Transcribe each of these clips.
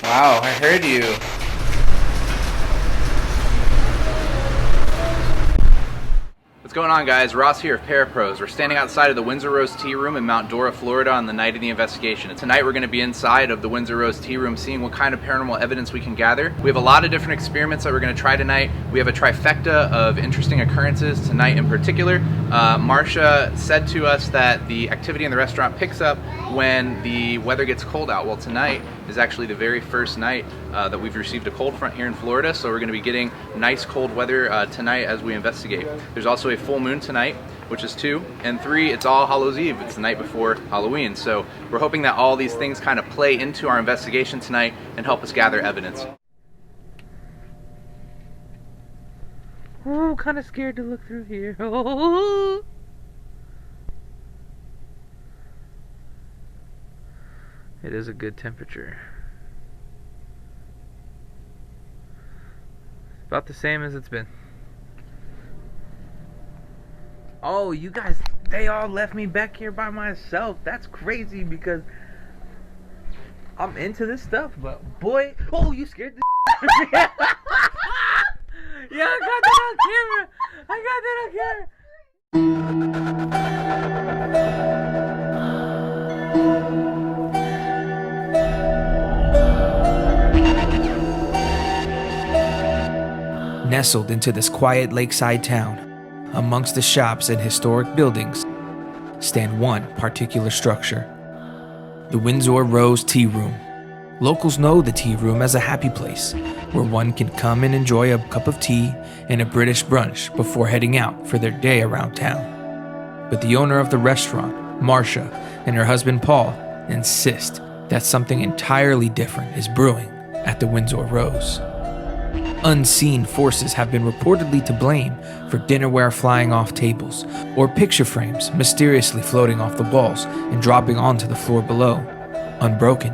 Wow, I heard you. What's going on, guys? Ross here of ParaPros. We're standing outside of the Windsor Rose Tea Room in Mount Dora, Florida on the night of the investigation. And tonight we're going to be inside of the Windsor Rose Tea Room seeing what kind of paranormal evidence we can gather. We have a lot of different experiments that we're going to try tonight. We have a trifecta of interesting occurrences tonight in particular. Marsha said to us that the activity in the restaurant picks up when the weather gets cold out. Well, tonight is actually the very first night that we've received a cold front here in Florida, so we're going to be getting nice cold weather tonight as we investigate. There's also a full moon tonight, which is 2, and 3, it's All Hallows Eve. It's the night before Halloween, so we're hoping that all these things kind of play into our investigation tonight and help us gather evidence. Oh, I'm kind of scared to look through here. Oh. It is a good temperature. About the same as it's been. Oh, you guys, they all left me back here by myself. That's crazy because I'm into this stuff, but boy, oh, you scared the out of me. Yeah, I got that on camera. I got that on camera. Nestled into this quiet lakeside town, amongst the shops and historic buildings, stand one particular structure, the Windsor Rose Tea Room. Locals know the tea room as a happy place, where one can come and enjoy a cup of tea and a British brunch before heading out for their day around town. But the owner of the restaurant, Marsha, and her husband Paul insist that something entirely different is brewing at the Windsor Rose. Unseen forces have been reportedly to blame for dinnerware flying off tables or picture frames mysteriously floating off the walls and dropping onto the floor below, unbroken.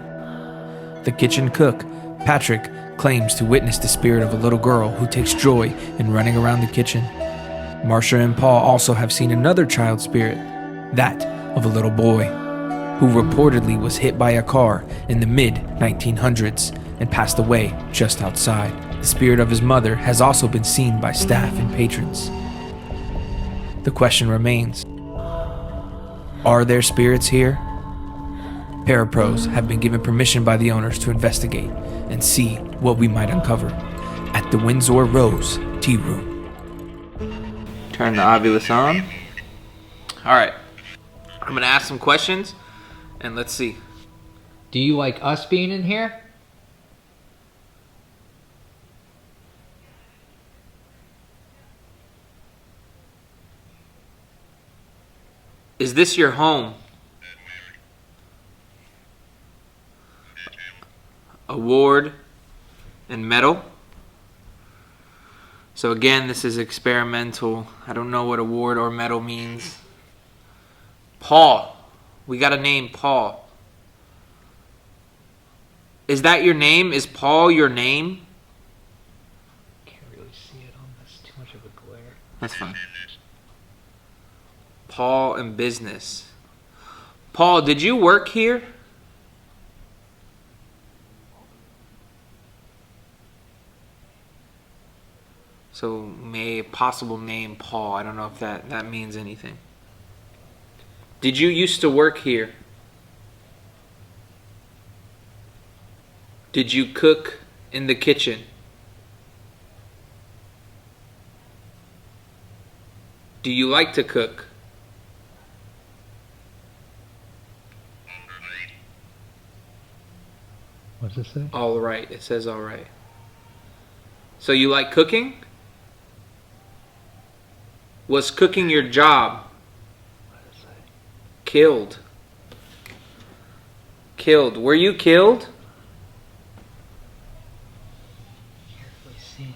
The kitchen cook, Patrick, claims to witness the spirit of a little girl who takes joy in running around the kitchen. Marsha and Paul also have seen another child spirit, that of a little boy, who reportedly was hit by a car in the mid-1900s and passed away just outside. The spirit of his mother has also been seen by staff and patrons. The question remains, are there spirits here? ParaPros have been given permission by the owners to investigate and see what we might uncover at the Windsor Rose Tea Room. Turn the Ovilus on. Alright, I'm going to ask some questions and let's see. Do you like us being in here? Is this your home? Award and medal. So again, this is experimental. I don't know what award or medal means. Paul. We got a name, Paul. Is that your name? Is Paul your name? Can't really see it on this. Too much of a glare. That's fine. Paul and business. Paul, did you work here? So, possible name Paul. I don't know if that means anything. Did you used to work here? Did you cook in the kitchen? Do you like to cook? What does it say? All right. It says all right. So you like cooking? Was cooking your job? What does it say? Killed. Killed. Were you killed? Can't really see it.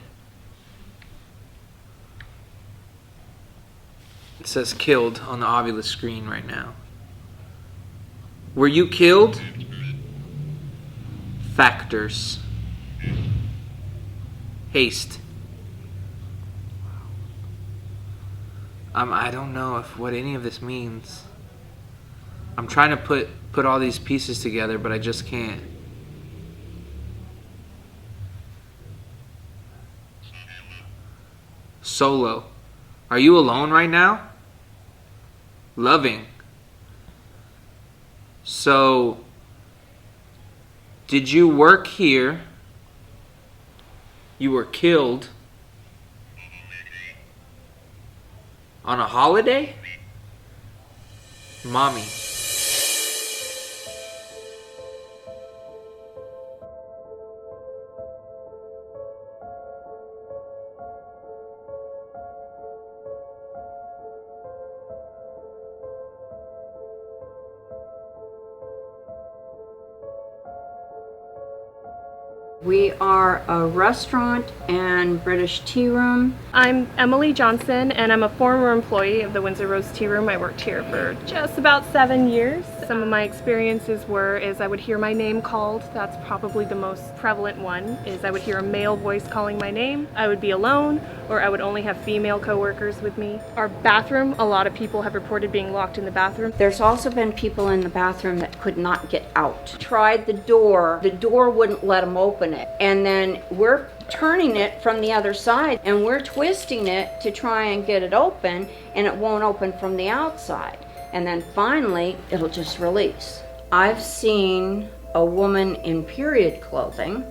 It says killed on the Ovilus screen right now. Were you killed? Factors. Haste. I don't know what any of this means. I'm trying to put all these pieces together, but I just can't. Solo. Are you alone right now? Loving. So, did you work here? You were killed on a holiday? Mommy. We are a restaurant and British tea room. I'm Emily Johnson, and I'm a former employee of the Windsor Rose Tea Room. I worked here for just about 7 years. Some of my experiences is I would hear my name called. That's probably the most prevalent one, is I would hear a male voice calling my name. I would be alone, or I would only have female coworkers with me. Our bathroom, a lot of people have reported being locked in the bathroom. There's also been people in the bathroom that could not get out. Tried the door wouldn't let them open it. And then we're turning it from the other side and we're twisting it to try and get it open, and it won't open from the outside. And then finally, it'll just release. I've seen a woman in period clothing,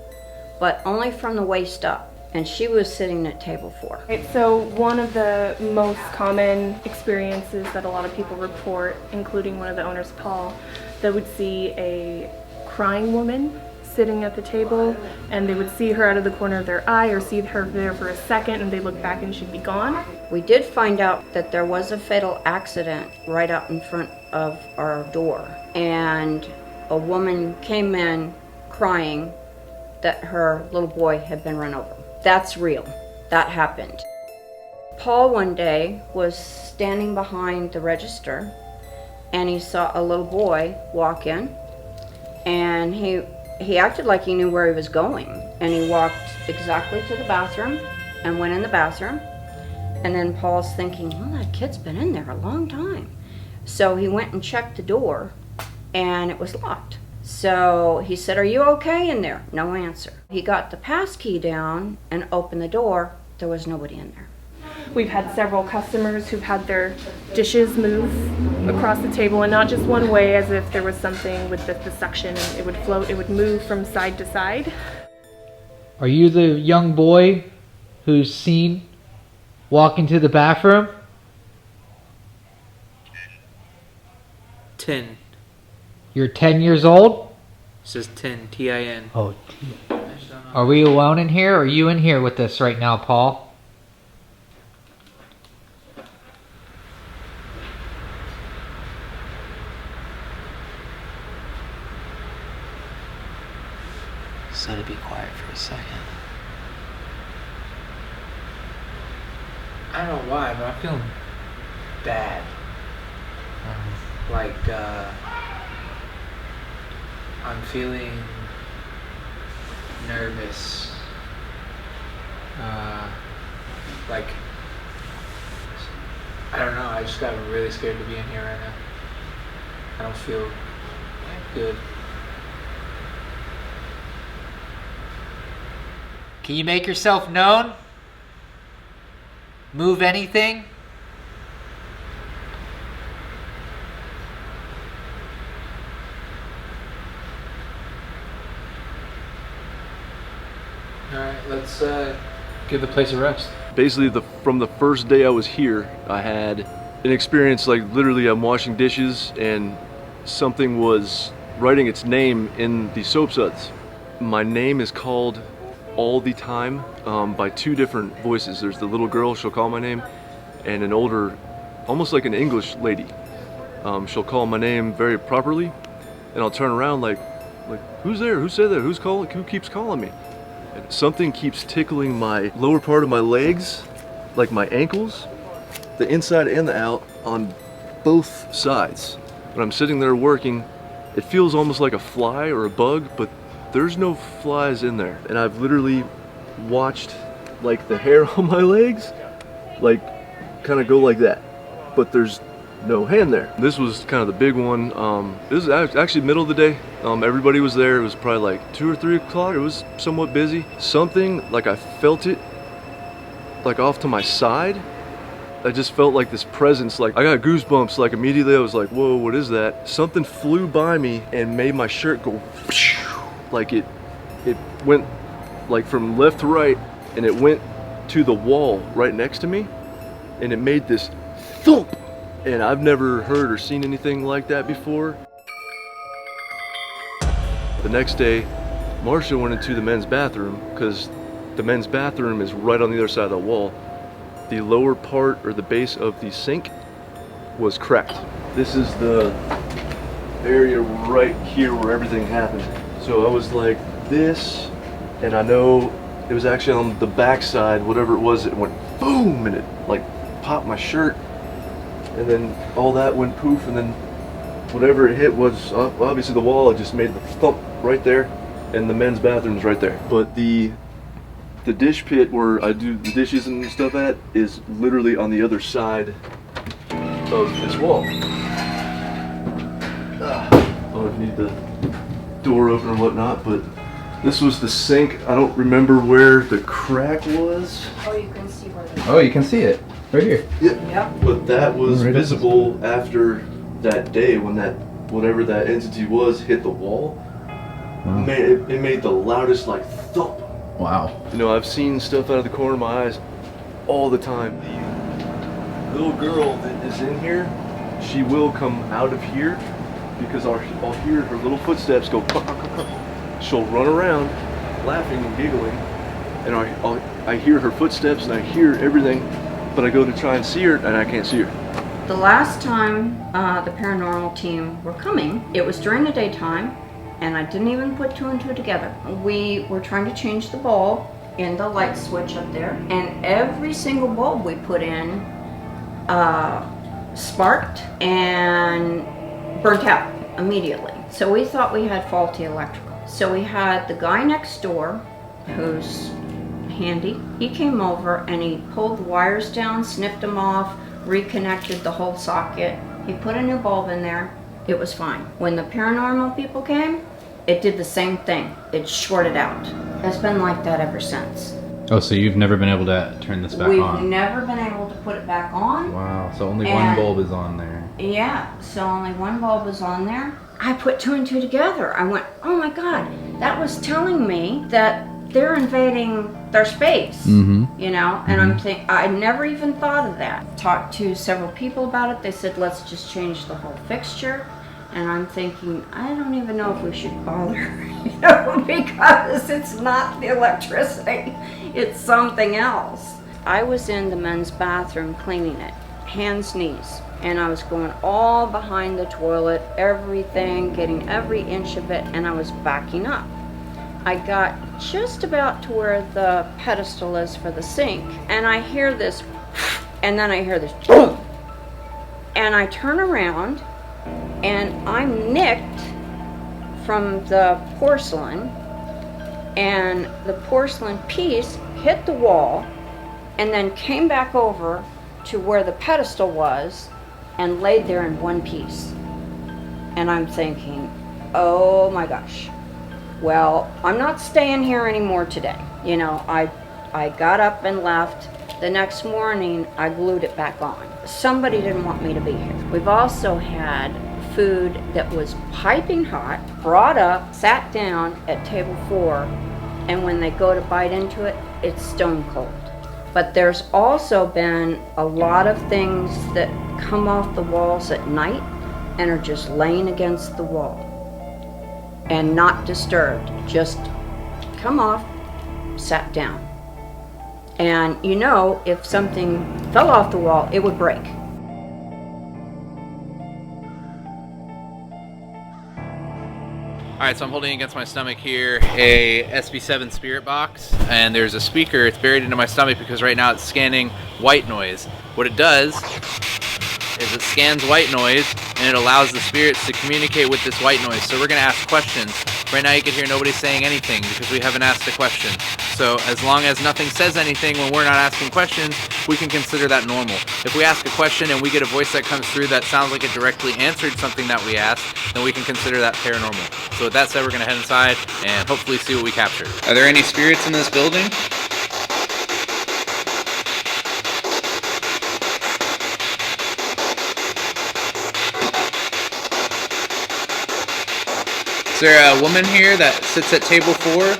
but only from the waist up. And she was sitting at table 4. Right, so one of the most common experiences that a lot of people report, including one of the owners, Paul, they would see a crying woman sitting at the table, and they would see her out of the corner of their eye or see her there for a second, and they look back and she'd be gone. We did find out that there was a fatal accident right out in front of our door, and a woman came in crying that her little boy had been run over. That's real. That happened. Paul one day was standing behind the register, and he saw a little boy walk in, and he acted like he knew where he was going, and he walked exactly to the bathroom and went in the bathroom. And then Paul's thinking, well, that kid's been in there a long time. So he went and checked the door, and it was locked. So he said, are you okay in there? No answer. He got the pass key down and opened the door. There was nobody in there. We've had several customers who've had their dishes move across the table, and not just one way, as if there was something with the suction, and it would float, it would move from side to side. Are you the young boy who's seen walk into the bathroom? 10. You're 10 years old? It says 10, T-I-N. Oh, are we alone in here, or are you in here with us right now, Paul? So to be quiet for a second. I don't know why, but I'm feeling bad. I'm feeling nervous. I don't know, I just got really scared to be in here right now. I don't feel good. Can you make yourself known? Move anything? Alright, let's give the place a rest. Basically, from the first day I was here, I had an experience like literally I'm washing dishes and something was writing its name in the soap suds. My name is called all the time by 2 different voices. There's the little girl, she'll call my name, and an older, almost like an English lady. She'll call my name very properly, and I'll turn around like who's there? Who said that? Who's calling? Who keeps calling me? And something keeps tickling my lower part of my legs, like my ankles, the inside and the out, on both sides. When I'm sitting there working, it feels almost like a fly or a bug, but there's no flies in there. And I've literally watched like the hair on my legs like kind of go like that, but there's no hand there. This was kind of the big one. This was actually middle of the day. Everybody was there. It was probably like 2 or 3 o'clock. It was somewhat busy. Something, like I felt it like off to my side. I just felt like this presence, like I got goosebumps, like immediately I was like, whoa, what is that? Something flew by me and made my shirt go like it went like from left to right, and it went to the wall right next to me, and it made this thump, and I've never heard or seen anything like that before. The next day, Marsha went into the men's bathroom because the men's bathroom is right on the other side of the wall. The lower part or the base of the sink was cracked. This is the area right here where everything happened. So I was like this, and I know it was actually on the back side, whatever it was, it went boom, and it like popped my shirt, and then all that went poof, and then whatever it hit was obviously the wall. It just made the thump right there, and the men's bathroom's right there. But the dish pit where I do the dishes and stuff at is literally on the other side of this wall. Oh, I need the door open or whatnot, but this was the sink. I don't remember where the crack was. Oh, you can see where the... Oh, you can see it right here. Yep. But that was Right. visible after that day when that, whatever that entity was, hit the wall. Wow. It made the loudest like thump. Wow. You know, I've seen stuff out of the corner of my eyes all the time. The little girl that is in here, she will come out of here because I'll hear her little footsteps go. She'll run around, laughing and giggling, and I hear her footsteps and I hear everything, but I go to try and see her and I can't see her. The last time the paranormal team were coming, it was during the daytime, and I didn't even put two and two together. We were trying to change the bulb in the light switch up there, and every single bulb we put in sparked and burnt out immediately. So we thought we had faulty electrical. So we had the guy next door, who's handy. He came over and he pulled the wires down, snipped them off, reconnected the whole socket. He put a new bulb in there. It was fine. When the paranormal people came, it did the same thing. It shorted out. It's been like that ever since. Oh, so you've never been able to turn this back We've on? never been able to put it back on. Wow, so only one And- bulb is on there. Yeah, so only one bulb was on there. I put two and two together. I went, oh my God, that was telling me that they're invading their space. Mm-hmm. You know, and I'm thinking, I never even thought of that. Talked to several people about it. They said, let's just change the whole fixture. And I'm thinking, I don't even know if we should bother, you know, because it's not the electricity, it's something else. I was in the men's bathroom cleaning it, hands, knees, and I was going all behind the toilet, everything, getting every inch of it, and I was backing up. I got just about to where the pedestal is for the sink, and I hear this, and then I hear this, boom, and I turn around, and I'm nicked from the porcelain, and the porcelain piece hit the wall and then came back over to where the pedestal was and laid there in one piece. And I'm thinking, oh my gosh, well, I'm not staying here anymore today. You know, I got up and left. The next morning, I glued it back on. Somebody didn't want me to be here. We've also had food that was piping hot, brought up, sat down at table 4, and when they go to bite into it, it's stone cold. But there's also been a lot of things that come off the walls at night and are just laying against the wall and not disturbed, just come off, sat down. And you know, if something fell off the wall, it would break. Alright, so I'm holding against my stomach here a SB7 spirit box, and there's a speaker. It's buried into my stomach because right now it's scanning white noise. What it does is it scans white noise and it allows the spirits to communicate with this white noise. So we're going to ask questions. Right now you can hear nobody saying anything because we haven't asked a question. So as long as nothing says anything when we're not asking questions, we can consider that normal. If we ask a question and we get a voice that comes through that sounds like it directly answered something that we asked, then we can consider that paranormal. So with that said, we're going to head inside and hopefully see what we capture. Are there any spirits in this building? Is there a woman here that sits at table 4?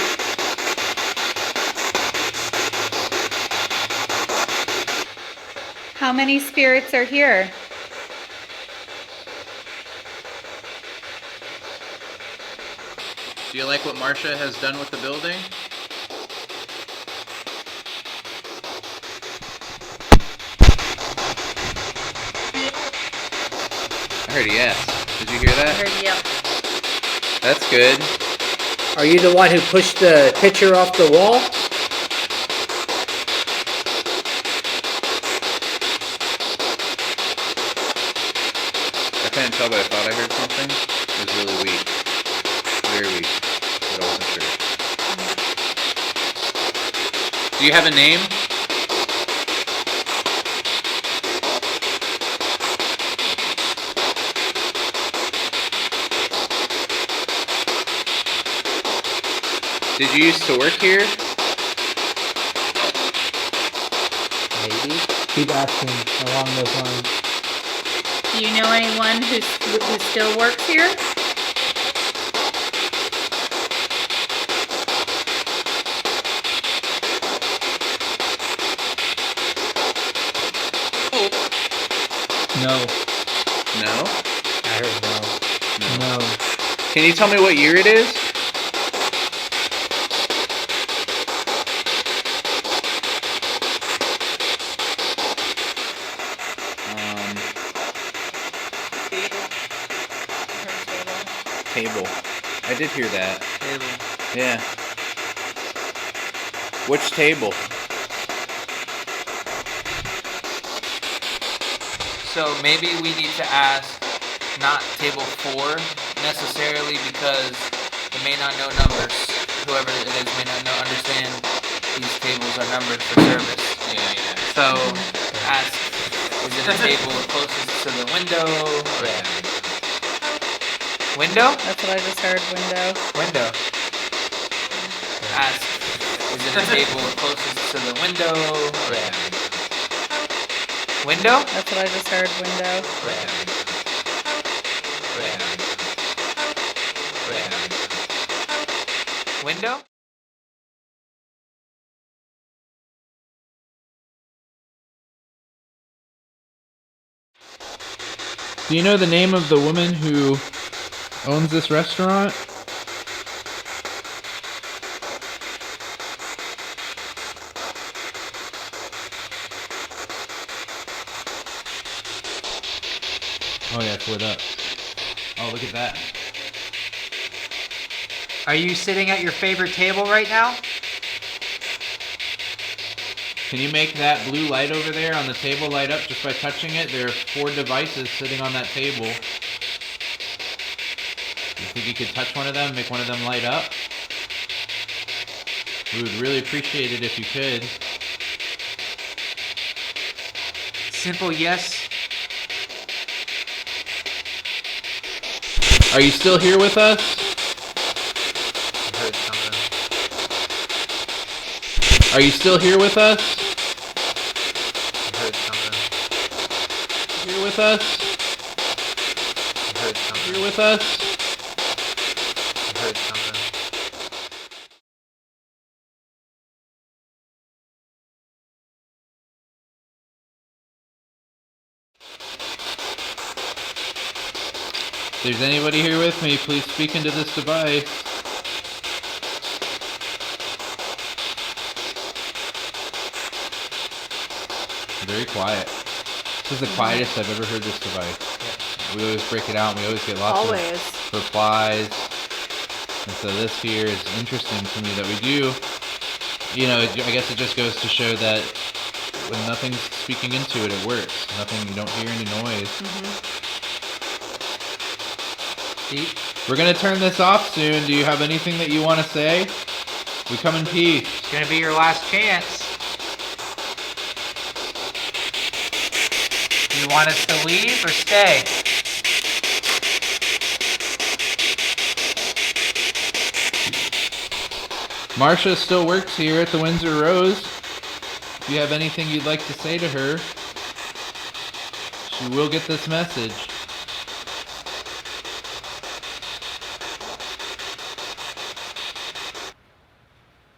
How many spirits are here? Do you like what Marsha has done with the building? I heard a yes. Did you hear I that? heard yep. That's good. Are you the one who pushed the picture off the wall? I couldn't tell, but I thought I heard something. It was really weak. Very weak. But I wasn't sure. Do you have a name? Did you used to work here? Maybe. Keep asking along those lines. Do you know anyone who still works here? No. No? I heard no. No. Can you tell me what year it is? Table. I did hear that. Table. Yeah. Which table? So maybe we need to ask not table 4 necessarily because they may not know numbers. Whoever it is may not understand these tables are numbered for service. Yeah. So ask, is it a table closest to the window? Window? That's what I just heard, window. Window. Ask, is it a table closest to the window? Window? That's what I just heard, window. Window? Do you know the name of the woman who owns this restaurant? Oh yeah, it's lit up. Oh, look at that. Are you sitting at your favorite table right now? Can you make that blue light over there on the table light up just by touching it? There are 4 devices sitting on that table. You think you could touch one of them, make one of them light up? We would really appreciate it if you could. Simple yes. Are you still here with us? I heard something. Are you still here with us? I heard something. Here with us? I heard something. Here with us? I heard something. If there's anybody here with me, please speak into this device. Very quiet. This is the quietest I've ever heard this device. We always break it out and we always get lots of replies. And so this here is interesting to me that we do. You know, I guess it just goes to show that when nothing's speaking into it, it works. Nothing, you don't hear any noise. We're gonna turn this off soon. Do you have anything that you want to say? We come in peace. It's gonna be your last chance. Do you want us to leave or stay? Marsha still works here at the Windsor Rose. If you have anything you'd like to say to her, she will get this message.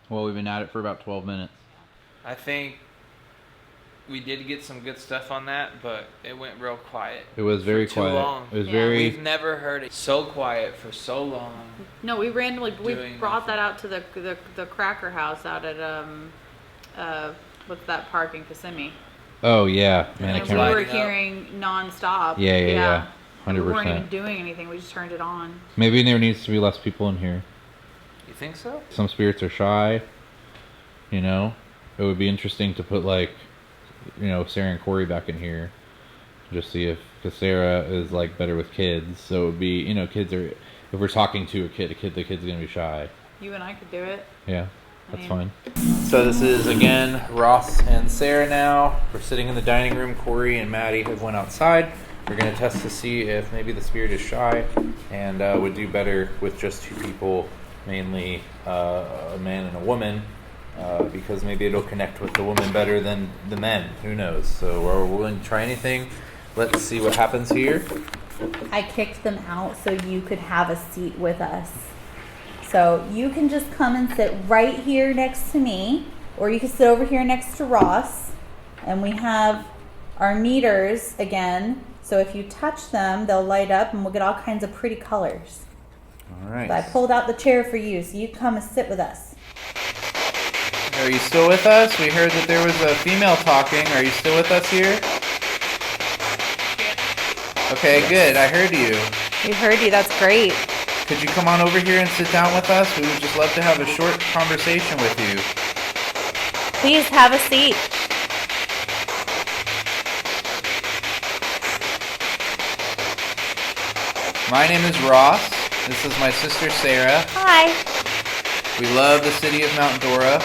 Well, we've been at it for about 12 minutes. I think we did get some good stuff on that, but it went real quiet. It was very for too quiet. long. It was very. We've never heard it so quiet for so long. No, we randomly we Doing brought that out to the Cracker House out at what's that park in Kissimmee. Oh yeah, man, I And can't we remember. were hearing nonstop. Yeah. And 100%. we weren't even doing anything. We just turned it on. Maybe there needs to be less people in here. You think so? Some spirits are shy. You know, it would be interesting to put like, you know, Sarah and Corey back in here, just see if, because Sarah is like better with kids, so it would be, you know, kids are. If we're talking to the kid's gonna be shy. You and I could do it. Yeah, that's fine. So this is again Ross and Sarah now. We're sitting in the dining room. Corey and Maddie have went outside. We're going to test to see if maybe the spirit is shy and would do better with just two people, mainly a man and a woman, because maybe it'll connect with the woman better than the men. Who knows? So we're willing to try anything. Let's see what happens here. I kicked them out so you could have a seat with us. So you can just come and sit right here next to me, or you can sit over here next to Ross. And we have our meters again. So if you touch them, they'll light up and we'll get all kinds of pretty colors. All right. So I pulled out the chair for you, so you can come and sit with us. Are you still with us? We heard that there was a female talking. Are you still with us here? Okay, good. I heard you. We heard you. That's great. Could you come on over here and sit down with us? We would just love to have a short conversation with you. Please have a seat. My name is Ross. This is my sister Sarah. Hi. We love the city of Mount Dora.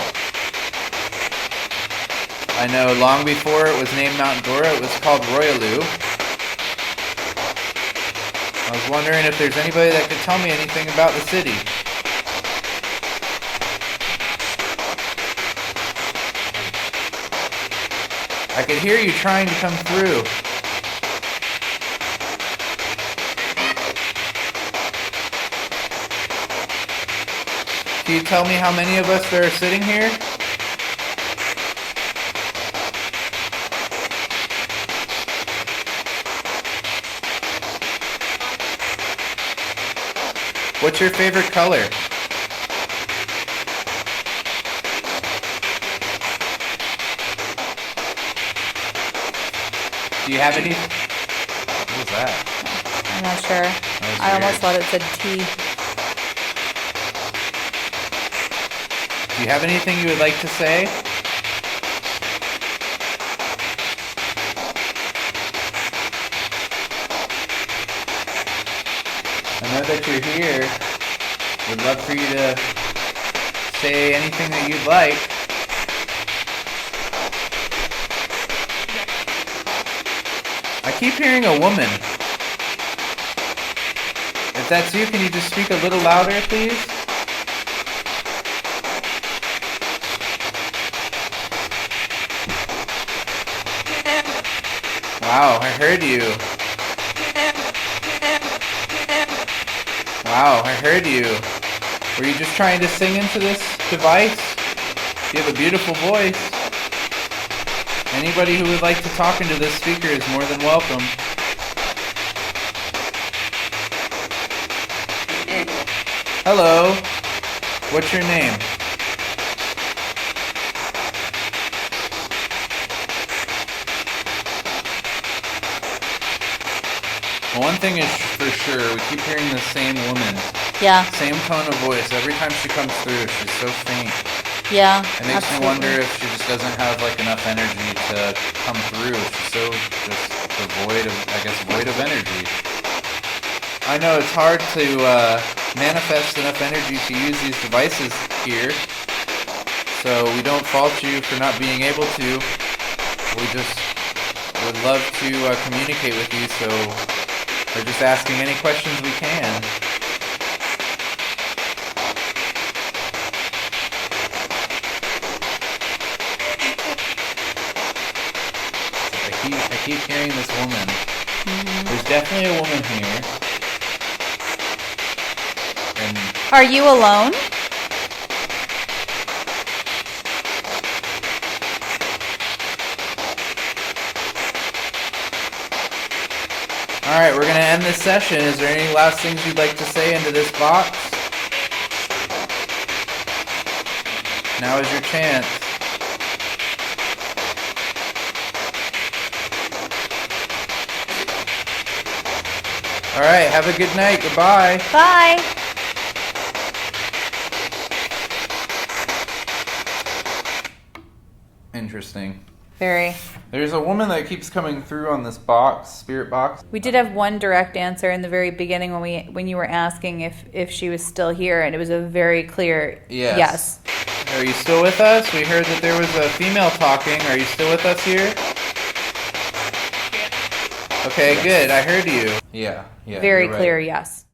I know long before it was named Mount Dora, it was called Royaloo. I was wondering if there's anybody that could tell me anything about the city. I could hear you trying to come through. Can you tell me how many of us there are sitting here? What's your favorite color? Do you have any? What was that? I'm not sure. I almost thought it said T. Do you have anything you would like to say? I know that you're here. Would love for you to say anything that you'd like. I keep hearing a woman. If that's you, can you just speak a little louder, please? Wow, I heard you. Wow, I heard you. Were you just trying to sing into this device? You have a beautiful voice. Anybody who would like to talk into this speaker is more than welcome. Hello. What's your name? Well, one thing is for sure, we keep hearing the same woman. Yeah. Same tone of voice. Every time she comes through, she's so faint. Yeah. It makes me wonder if she just doesn't have like enough energy to come through. She's so just devoid of, I guess, void of energy. I know it's hard to manifest enough energy to use these devices here. So we don't fault you for not being able to. We just would love to communicate with you, so we're just asking any questions we can. I keep hearing this woman. Mm-hmm. There's definitely a woman here. And are you alone? Alright, we're gonna end this session. Is there any last things you'd like to say into this box? Now is your chance. Alright, have a good night. Goodbye. Bye. Interesting. Very. There's a woman that keeps coming through on this box, spirit box. We did have one direct answer in the very beginning when you were asking if she was still here, and it was a very clear yes. Are you still with us? We heard that there was a female talking. Are you still with us here? Okay, good. I heard you. Yeah. Very you're clear right. yes.